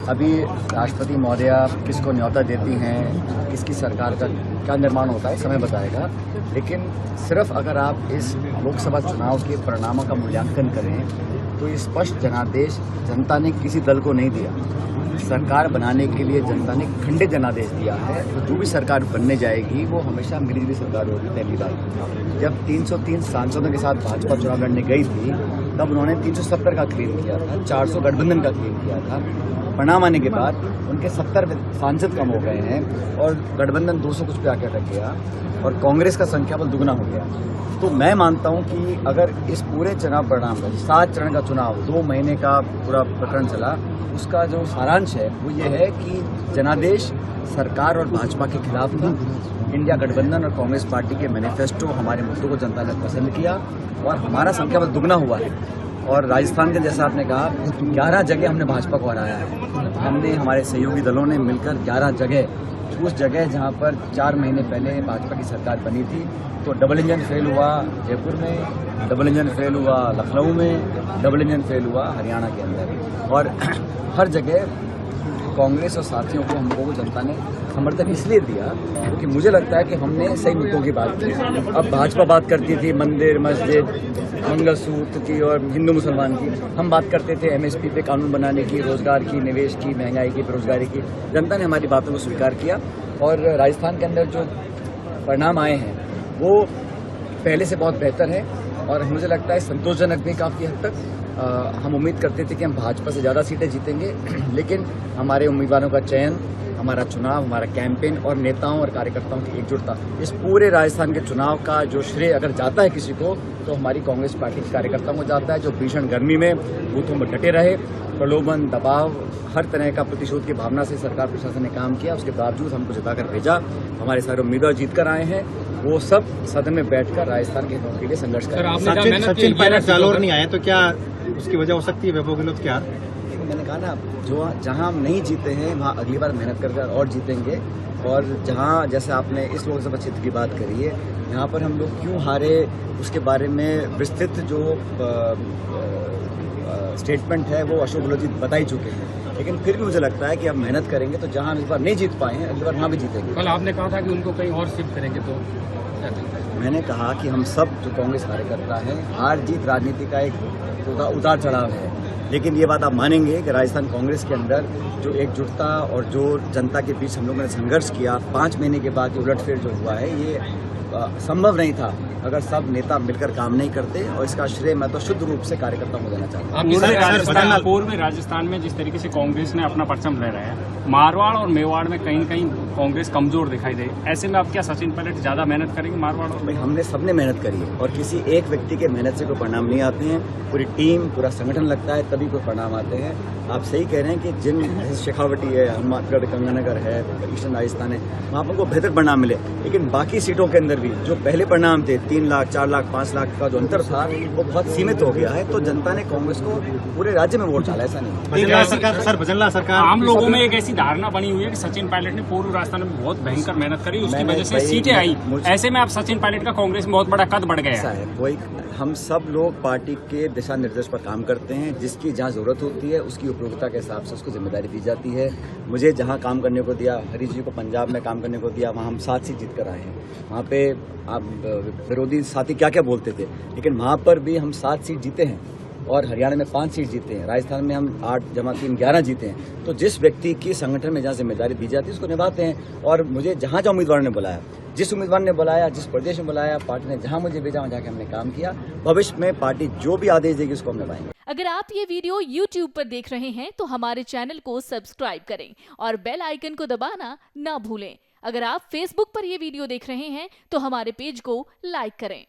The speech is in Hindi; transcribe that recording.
अभी राष्ट्रपति महोदया किसको न्योता देती हैं, किसकी सरकार का क्या निर्माण होता है, समय बताएगा। लेकिन सिर्फ अगर आप इस लोकसभा चुनाव के परिणामों का मूल्यांकन करें तो ये स्पष्ट जनादेश जनता ने किसी दल को नहीं दिया। सरकार बनाने के लिए जनता ने खंडित जनादेश दिया है। तो जो भी सरकार बनने जाएगी वो हमेशा मिलीजुली सरकार होगी। पहली बात, जब 303 सांसदों के साथ भाजपा चुनाव लड़ने गई थी तब उन्होंने 370 का क्लेम किया था, 400 गठबंधन का क्लेम किया था। परिणाम आने के बाद उनके 70 सांसद कम हो गए हैं और गठबंधन 200 कुछ पे आके अटक गया और कांग्रेस का संख्या बल दुगना हो गया। तो मैं मानता हूं कि अगर इस पूरे चुनाव परिणाम का 7 चरण का चुनाव 2 महीने का पूरा प्रकरण चला, उसका जो सारांश है वो ये है कि जनादेश सरकार और भाजपा के खिलाफ था। इंडिया गठबंधन और कांग्रेस पार्टी के मैनिफेस्टो हमारे मुद्दों को जनता ने पसंद किया और हमारा संख्या बल दुगना हुआ है। और राजस्थान के जैसा आपने कहा 11 जगह हमने भाजपा को हराया है। हमने हमारे सहयोगी दलों ने मिलकर 11 जगह, उस जगह जहां पर 4 महीने पहले भाजपा की सरकार बनी थी तो डबल इंजन फेल हुआ जयपुर में, डबल इंजन फेल हुआ लखनऊ में, डबल इंजन फेल हुआ हरियाणा के अंदर। और हर जगह कांग्रेस और साथियों को हम लोगों को जनता ने समर्थन इसलिए दिया क्योंकि मुझे लगता है कि हमने सही मुद्दों की बात की। अब भाजपा बात करती थी मंदिर, मस्जिद, मंगलसूत्र की और हिंदू मुसलमान की, हम बात करते थे एमएसपी पे कानून बनाने की, रोजगार की, निवेश की, महंगाई की, बेरोजगारी की। जनता ने हमारी बातों को स्वीकार किया और राजस्थान के अंदर जो परिणाम आए हैं वो पहले से बहुत बेहतर है और मुझे लगता है संतोषजनक भी काफ़ी हद तक। हम उम्मीद करते थे कि हम भाजपा से ज़्यादा सीटें जीतेंगे, लेकिन हमारे उम्मीदवारों का चयन, हमारा चुनाव, हमारा कैंपेन और नेताओं और कार्यकर्ताओं की एकजुटता, इस पूरे राजस्थान के चुनाव का जो श्रेय अगर जाता है किसी को तो हमारी कांग्रेस पार्टी के कार्यकर्ताओं को जाता है, जो भीषण गर्मी में बूथों में डटे रहे, प्रलोभन, दबाव, हर तरह का प्रतिशोध की भावना से सरकार प्रशासन ने काम किया। उसके बावजूद हमको जिताकर भेजा। हमारे सारे उम्मीदवार जीत कर आए हैं, वो सब सदन में बैठकर राजस्थान के हितों के लिए संघर्ष कर रहे हैं। सचिन पायलट जालौर नहीं आए तो क्या उसकी वजह हो सकती है वैभव गहलोत क्या? मैंने कहा ना, जो जहां हम नहीं जीते हैं वहां अगली बार मेहनत कर और जीतेंगे। और जहां जैसे आपने इस लोकसभा क्षेत्र की बात करी है, यहाँ पर हम लोग क्यों हारे उसके बारे में विस्तृत जो स्टेटमेंट है वो अशोक गहलोत जी बता ही चुके हैं। लेकिन फिर भी मुझे लगता है कि अब मेहनत करेंगे तो जहां हम इस बार नहीं जीत पाए हैं अगली बार वहां भी जीतेंगे। कल आपने कहा था कि उनको कहीं और शिफ्ट करेंगे तो मैंने कहा कि हम सब जो कांग्रेस कार्यकर्ता हैं, हार जीत राजनीति का एक उतार चढ़ाव है, लेकिन ये बात आप मानेंगे कि राजस्थान कांग्रेस के अंदर जो एकजुटता और जो जनता के बीच हम लोगों ने संघर्ष किया 5 महीने के बाद जो उलटफेर जो हुआ है ये संभव नहीं था अगर सब नेता मिलकर काम नहीं करते। और इसका श्रेय मैं तो शुद्ध रूप से कार्यकर्ताओं को देना चाहता हूँ। पूर्व में राजस्थान में जिस तरीके से कांग्रेस ने अपना परचम ले रहा है, मारवाड़ और मेवाड़ में कहीं कहीं कांग्रेस कमजोर दिखाई दे, ऐसे में आप क्या सचिन पायलट ज्यादा मेहनत करेंगे मारवाड़ और? भाई हमने सबने मेहनत करी है और किसी एक व्यक्ति के मेहनत से कोई परिणाम नहीं आते हैं। पूरी टीम, पूरा संगठन लगता है तभी कोई परिणाम आते हैं। आप सही कह रहे हैं कि जिन शेखावटी है, हनुमानगढ़, गंगानगर है, ईस्टर्न राजस्थान है, वहाँ पर को बेहतर परिणाम मिले। लेकिन बाकी सीटों के अंदर भी जो पहले परिणाम थे 3 लाख, 4 लाख, 5 लाख का जो अंतर था वो बहुत सीमित हो गया है। तो जनता ने कांग्रेस को पूरे राज्य में वोट डाला, ऐसा नहीं। भजनलाल सरकार आम लोगों में एक ऐसी धारणा बनी हुई है कि सचिन पायलट ने पूर्व राजस्थान में बहुत भयंकर मेहनत करी, उसकी वजह से सीटें आई। ऐसे में आप सचिन पायलट का कांग्रेस में बहुत बड़ा कद बढ़ गया है। कोई हम सब लोग पार्टी के दिशा निर्देश पर काम करते हैं। जिसकी जहाँ जरूरत होती है उसकी उपयोगिता के हिसाब से उसको जिम्मेदारी दी जाती है। मुझे जहाँ काम करने को दिया, हरीश जी को पंजाब में काम करने को दिया, वहाँ हम 7 सीट जीत कर आए हैं। वहाँ पे आप विरोधी साथी क्या क्या बोलते थे, लेकिन वहाँ पर भी हम 7 सीट जीते हैं और हरियाणा में 5 सीट जीते हैं। राजस्थान में हम 8 जमा 3 11 जीते हैं। तो जिस व्यक्ति की संगठन में जहाँ जिम्मेदारी दी जाती है उसको निभाते हैं। और मुझे जहाँ जहाँ उम्मीदवार ने बुलाया, जिस उम्मीदवार ने बुलाया, जिस प्रदेश में बुलाया, पार्टी ने जहाँ मुझे भेजा वहाँ जाके हमने काम किया। भविष्य में पार्टी जो भी आदेश देगी उसको हम निभाएंगे। अगर आप ये वीडियो YouTube पर देख रहे हैं तो हमारे चैनल को सब्सक्राइब करें और बेल आइकन को दबाना ना भूलें। अगर आप Facebook पर ये वीडियो देख रहे हैं तो हमारे पेज को लाइक करें।